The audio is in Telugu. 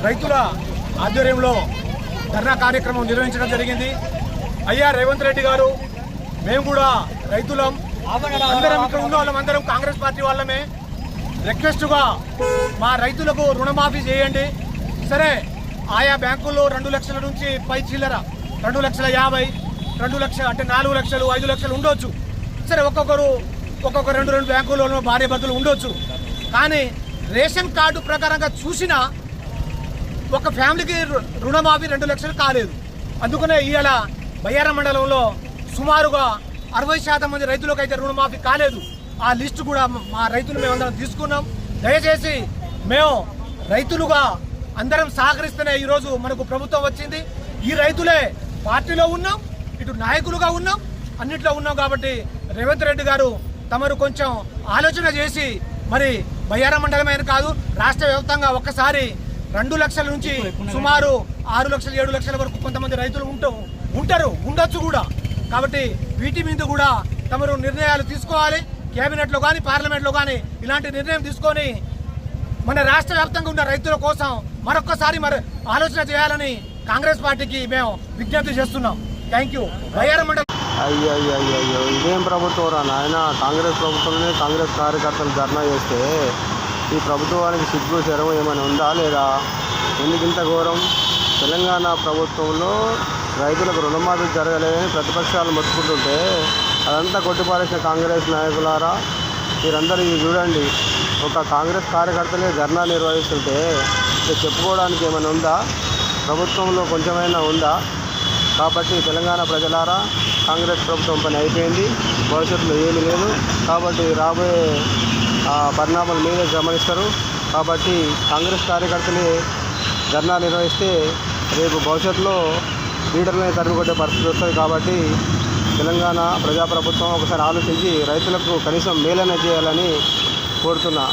రైతుల ఆధ్వర్యంలో ధర్నా కార్యక్రమం నిర్వహించడం జరిగింది. అయ్యా రేవంత్ రెడ్డి గారు, మేము కూడా రైతులం, అందరం ఇక్కడ ఉన్న వాళ్ళం అందరం కాంగ్రెస్ పార్టీ వాళ్ళమే. రిక్వెస్ట్గా మా రైతులకు రుణమాఫీ చేయండి. సరే, ఆయా బ్యాంకుల్లో 2 లక్షల నుంచి పై చిల్లర 2,50,000, 2 లక్షలు అంటే 4 లక్షలు 5 లక్షలు ఉండొచ్చు. సరే, ఒక్కొక్కరు 2 బ్యాంకుల్లో భార్య భర్తలు ఉండొచ్చు. కానీ రేషన్ కార్డు ప్రకారంగా చూసినా ఒక ఫ్యామిలీకి రుణమాఫీ 2 లక్షలు కాలేదు. అందుకనే ఇవాళ బయ్యారం మండలంలో సుమారుగా 60% మంది రైతులకు అయితే రుణమాఫీ కాలేదు. ఆ లిస్టు కూడా మా రైతులు మేమందరం తీసుకున్నాం. దయచేసి మేము రైతులుగా అందరం సహకరిస్తేనే ఈరోజు మనకు ప్రభుత్వం వచ్చింది. ఈ రైతులే పార్టీలో ఉన్నాం, ఇటు నాయకులుగా ఉన్నాం, అన్నిట్లో ఉన్నాం. కాబట్టి రేవంత్ రెడ్డి గారు తమరు కొంచెం ఆలోచన చేసి మరి బయ్యారం మండలమైన కాదు రాష్ట్ర వ్యాప్తంగా ఒక్కసారి 2 లక్షల నుంచి సుమారు 6 లక్షలు 7 లక్షల వరకు కొంతమంది రైతులు ఉండొచ్చు కూడా. కాబట్టి వీటి మీద కూడా తమరు నిర్ణయాలు తీసుకోవాలి. కేబినెట్లో కానీ పార్లమెంట్లో కానీ ఇలాంటి నిర్ణయం తీసుకొని మన రాష్ట్ర వ్యాప్తంగా ఉన్న రైతుల కోసం మరొక్కసారి ఆలోచన చేయాలని కాంగ్రెస్ పార్టీకి మేము విజ్ఞప్తి చేస్తున్నాం. Thank you. బయ్యారం మండలం. అయ్యో ఇదేం ప్రభుత్వం రా నాయన. కాంగ్రెస్ ప్రభుత్వంలోనే కాంగ్రెస్ కార్యకర్తలు ధర్నా చేస్తే ఈ ప్రభుత్వానికి సిగ్గు శరం ఏమైనా ఉందా లేదా? ఎందుకు ఇంత ఘోరం? తెలంగాణ ప్రభుత్వంలో రైతులకు రుణమాఫీ జరగలేదని ప్రతిపక్షాలు మొత్తుకుంటుంటే అదంతా కొట్టిపారేసిన కాంగ్రెస్ నాయకులారా, మీరందరూ ఇది చూడండి. ఒక కాంగ్రెస్ కార్యకర్తలే ధర్నా నిర్వహిస్తుంటే చెప్పుకోవడానికి ఏమైనా ఉందా? ప్రభుత్వంలో కొంచెమైనా ఉందా? కాబట్టి తెలంగాణ ప్రజలారా, కాంగ్రెస్ ప్రభుత్వం పని అయిపోయింది, భవిష్యత్తులో ఏమీ లేదు. కాబట్టి రాబోయే పరిణామాలు మీరే గమనిస్తారు. కాబట్టి కాంగ్రెస్ కార్యకర్తలే ధర్నా నిర్వహిస్తే రేపు భవిష్యత్తులో లీడర్లనే తరిమికొట్టే పరిస్థితి వస్తుంది. కాబట్టి తెలంగాణ ప్రజాప్రభుత్వం ఒకసారి ఆలోచించి రైతులకు కనీసం మేలైనా చేయాలని కోరుతున్నా.